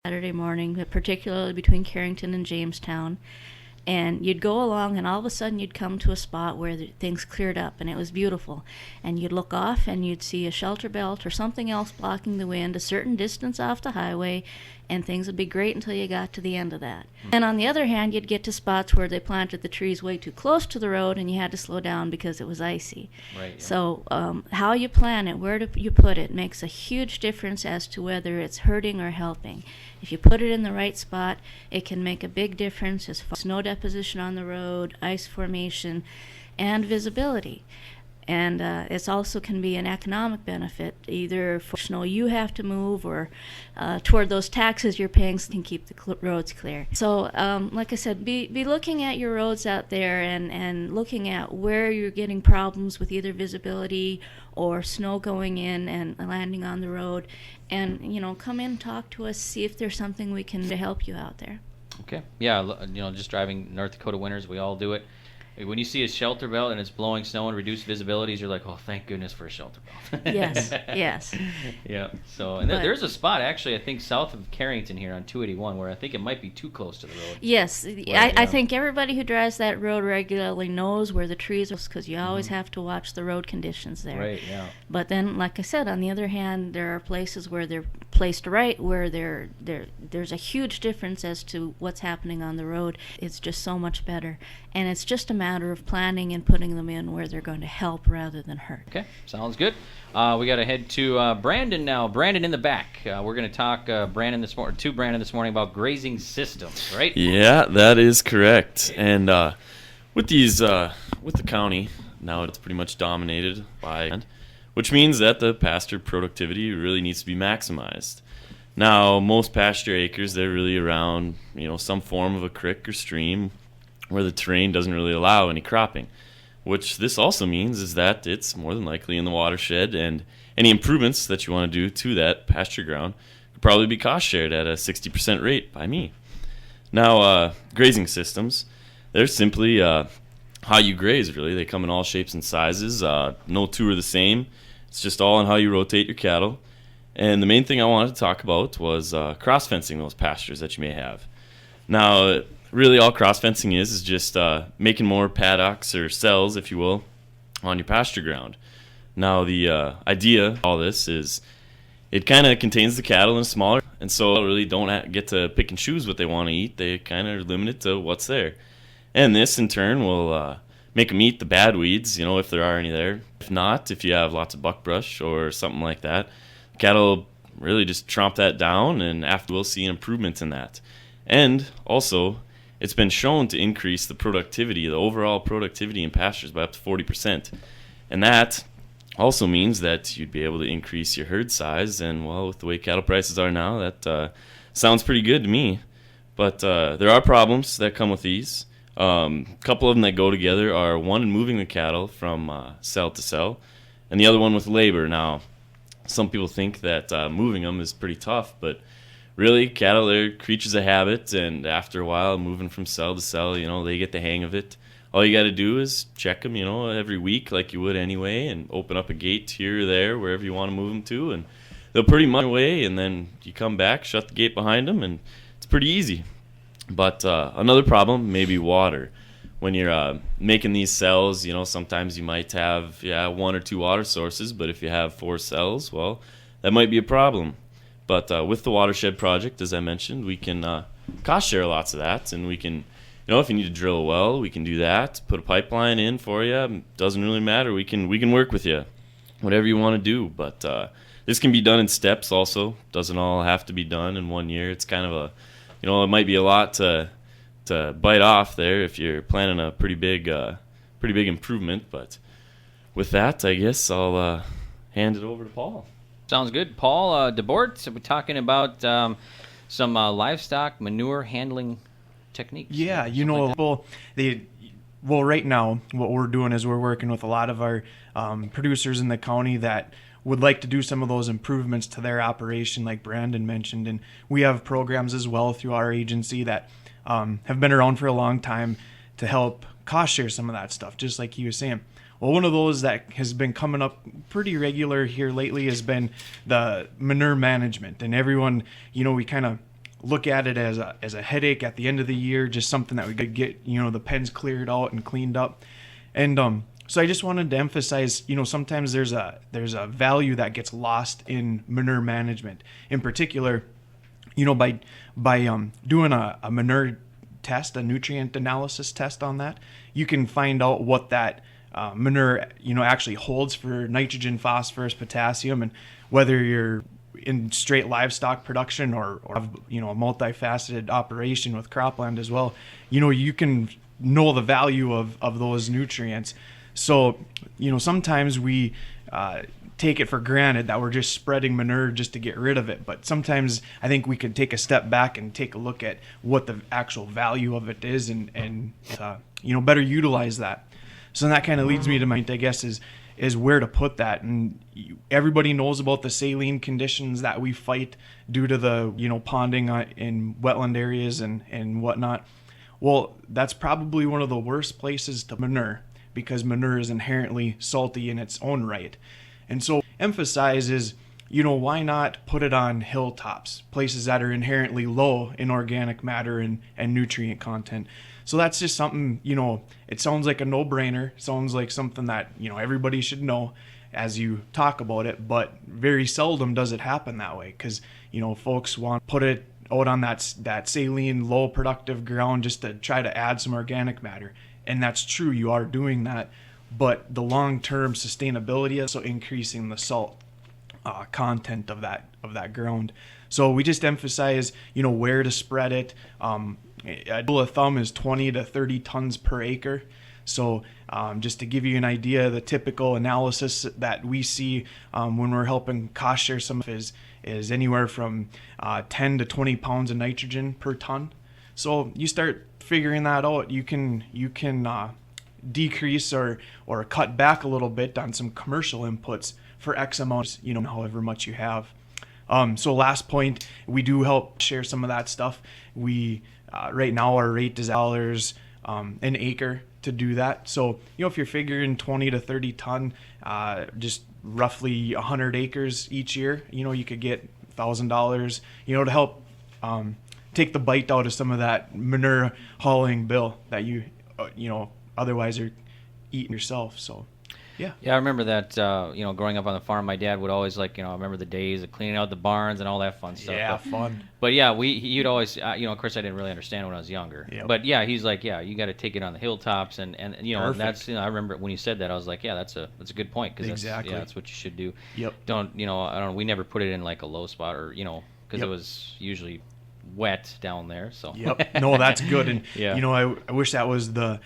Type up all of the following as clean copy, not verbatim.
Saturday morning, particularly between Carrington and Jamestown. And you'd go along, and all of a sudden you'd come to a spot where things cleared up, and it was beautiful. And you'd look off, and you'd see a shelter belt or something else blocking the wind a certain distance off the highway, and things would be great until you got to the end of that. And on the other hand, you'd get to spots where they planted the trees way too close to the road, and you had to slow down because it was icy. Right. Yeah. So how you plan it, where you put it, makes a huge difference as to whether it's hurting or helping. If you put it in the right spot, it can make a big difference as far as snow deposition on the road, ice formation, and visibility. And it also can be an economic benefit, either for snow you have to move or toward those taxes you're paying so you can keep the roads clear. So, like I said, be looking at your roads out there and looking at where you're getting problems with either visibility or snow going in and landing on the road. And, come in, talk to us, see if there's something we can do to help you out there. Okay. Yeah, just driving North Dakota winters, we all do it. When you see a shelter belt and it's blowing snow and reduced visibilities, you're like, oh, thank goodness for a shelter belt. Yes. Yeah. So, and there's a spot, actually, I think south of Carrington here on 281 where I think it might be too close to the road. Yes. I think everybody who drives that road regularly knows where the trees are, because you always have to watch the road conditions there. Right, yeah. But then, like I said, on the other hand, there are places where they're placed right, where there's a huge difference as to what's happening on the road. It's just so much better. And it's just a matter of planning and putting them in where they're going to help rather than hurt. Okay, sounds good. We got to head to Brandon now. Brandon in the back. We're going to talk to Brandon this morning about grazing systems, right? Yeah, that is correct. And with the county, now it's pretty much dominated by land, which means that the pasture productivity really needs to be maximized. Now, most pasture acres, they're really around, some form of a creek or stream where the terrain doesn't really allow any cropping, which this also means is that it's more than likely in the watershed, and any improvements that you want to do to that pasture ground could probably be cost shared at a 60% rate by me. Now, grazing systems, they're simply how you graze, really. They come in all shapes and sizes. No two are the same. It's just all on how you rotate your cattle. And the main thing I wanted to talk about was cross-fencing those pastures that you may have. Now, really all cross-fencing is just making more paddocks or cells, if you will, on your pasture ground. Now, the idea of all this is it kind of contains the cattle in a smaller, and so they really don't get to pick and choose what they want to eat. They kind of are limited to what's there. And this, in turn, will make them eat the bad weeds, if there are any there. If not, if you have lots of buckbrush or something like that, cattle really just tromp that down, and after we'll see an improvement in that. And also, it's been shown to increase the overall productivity in pastures by up to 40%. And that also means that you'd be able to increase your herd size. And, well, with the way cattle prices are now, that sounds pretty good to me. But there are problems that come with these. A couple of them that go together are one in moving the cattle from cell to cell, and the other one with labor. Now, some people think that moving them is pretty tough, but really, cattle, they're creatures of habit, and after a while, moving from cell to cell, they get the hang of it. All you got to do is check them, every week like you would anyway, and open up a gate here or there, wherever you want to move them to, and they'll pretty much away, and then you come back, shut the gate behind them, and it's pretty easy. But another problem may be water. When you're making these cells, sometimes you might have one or two water sources, but if you have 4 cells, well, that might be a problem. But with the Watershed Project, as I mentioned, we can cost share lots of that, and we can, if you need to drill a well, we can do that. Put a pipeline in for you. Doesn't really matter. We can work with you, whatever you want to do. But this can be done in steps. Also, doesn't all have to be done in 1 year. It's kind of it might be a lot to bite off there if you're planning a pretty big improvement. But with that, I guess I'll hand it over to Paul. Sounds good. Paul DeBort, so we're talking about some livestock manure handling techniques. Yeah, right now what we're doing is we're working with a lot of our producers in the county that would like to do some of those improvements to their operation like Brandon mentioned. And we have programs as well through our agency that have been around for a long time to help cost share some of that stuff, just like he was saying. Well, one of those that has been coming up pretty regular here lately has been the manure management. And everyone, we kind of look at it as a headache at the end of the year, just something that we could get, the pens cleared out and cleaned up. And so I just wanted to emphasize, sometimes there's a value that gets lost in manure management. In particular, by doing a manure test, a nutrient analysis test on that, you can find out what that manure actually holds for nitrogen, phosphorus, potassium, and whether you're in straight livestock production or have, a multifaceted operation with cropland as well, you can know the value of those nutrients. So, sometimes we take it for granted that we're just spreading manure just to get rid of it. But sometimes I think we could take a step back and take a look at what the actual value of it is and better utilize that. So that kind of leads me to my, I guess, is where to put that. And everybody knows about the saline conditions that we fight due to the, ponding in wetland areas and whatnot. Well, that's probably one of the worst places to manure, because manure is inherently salty in its own right. And so emphasize is, why not put it on hilltops, places that are inherently low in organic matter and nutrient content. So that's just something, it sounds like a no-brainer. Sounds like something that, everybody should know as you talk about it, but very seldom does it happen that way, because, folks want to put it out on that saline, low productive ground just to try to add some organic matter. And that's true, you are doing that, but the long-term sustainability is also increasing the salt content of that ground. So we just emphasize, where to spread it. A rule of thumb is 20 to 30 tons per acre. So just to give you an idea, the typical analysis that we see when we're helping cost share some is anywhere from 10 to 20 pounds of nitrogen per ton. So you start figuring that out, you can decrease or cut back a little bit on some commercial inputs for X amount, however much you have. So last point, we do help share some of that stuff. We right now our rate is $1 an acre to do that. So if you're figuring 20 to 30 ton, just roughly 100 acres each year, you could get $1,000, to help take the bite out of some of that manure hauling bill that you otherwise are eating yourself. So yeah, I remember that. Growing up on the farm, my dad would always I remember the days of cleaning out the barns and all that fun stuff. Yeah, fun. But yeah, he'd always, of course, I didn't really understand when I was younger. Yep. But yeah, he's like, yeah, you got to take it on the hilltops, and Perfect. that's, I remember when you said that, I was like, yeah, that's a good point, because Exactly. that's what you should do. Yep. We never put it in like a low spot, or because Yep. it was usually wet down there. So Yep. No, that's good. And Yeah. I wish that was the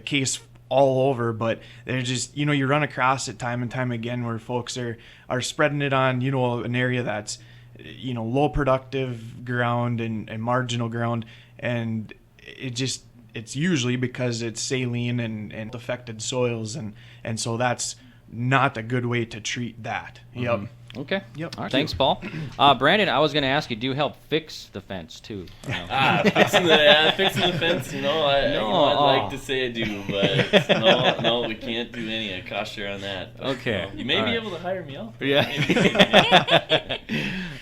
case all over, but there's just you run across it time and time again where folks are spreading it on an area that's low productive ground and marginal ground, and it's usually because it's saline and affected soils, and so that's not a good way to treat that. Yep. Okay. Yep. All right. Thanks, Paul. Brandon, I was going to ask you, do you help fix the fence too? Fixing the fence. I'd like to say I do, but no, we can't do any cost share on that. But, Okay. you may All be right. able to hire me out. Yeah.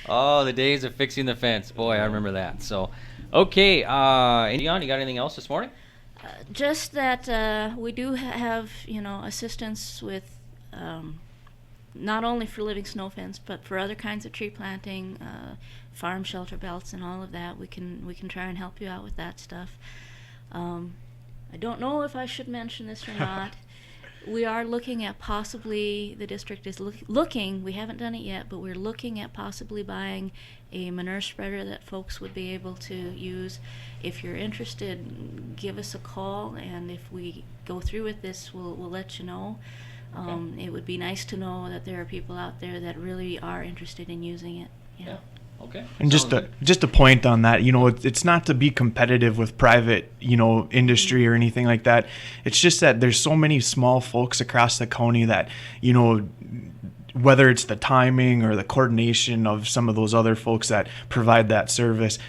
Oh, the days of fixing the fence. Boy, I remember that. So, okay. Dion, you got anything else this morning? Just that we do have, assistance with not only for living snow fence, but for other kinds of tree planting, farm shelter belts, and all of that. We can try and help you out with that stuff. I don't know if I should mention this or not. We are looking at possibly, the district is looking, we haven't done it yet, but we're looking at possibly buying a manure spreader that folks would be able to use. If you're interested, give us a call, and if we go through with this, we'll let you know. It would be nice to know that there are people out there that really are interested in using it. Yeah. Okay. And just a point on that, it's not to be competitive with private, industry or anything like that. It's just that there's so many small folks across the county that, whether it's the timing or the coordination of some of those other folks that provide that service,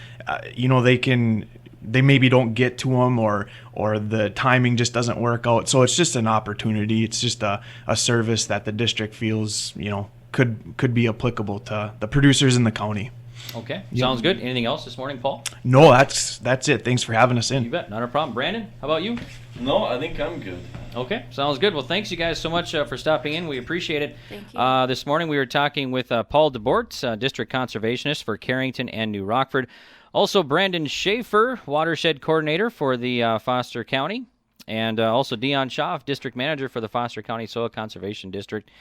they maybe don't get to them, or the timing just doesn't work out. So it's just an opportunity. It's just a service that the district feels, could be applicable to the producers in the county. Okay, sounds good. Anything else this morning, Paul? No, that's it. Thanks for having us You in. bet, not a problem. Brandon, how about you? No, I think I'm good. Okay, sounds good. Well, thanks you guys so much for stopping in. We appreciate it. Thank you. This morning we were talking with Paul DeBort, District Conservationist for Carrington and New Rockford. Also, Brandon Schaefer, Watershed Coordinator for the Foster County. And also Dion Schaaf, District Manager for the Foster County Soil Conservation District.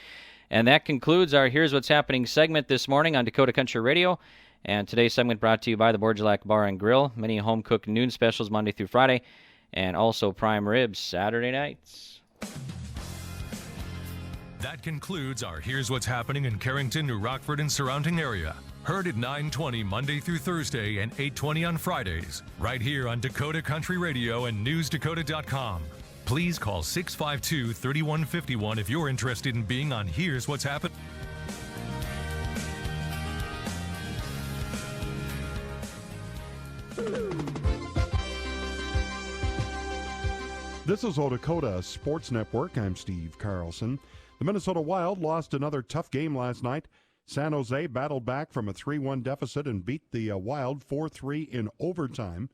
And that concludes our Here's What's Happening segment this morning on Dakota Country Radio. And today's segment brought to you by the Borgelak Bar and Grill. Many home-cooked noon specials Monday through Friday. And also prime ribs Saturday nights. That concludes our Here's What's Happening in Carrington, New Rockford, and surrounding area. Heard at 9:20 Monday through Thursday and 8:20 on Fridays. Right here on Dakota Country Radio and NewsDakota.com. Please call 652-3151 if you're interested in being on Here's What's Happening. This is Dakota Sports Network. I'm Steve Carlson. The Minnesota Wild lost another tough game last night. San Jose battled back from a 3-1 deficit and beat the Wild 4-3 in overtime.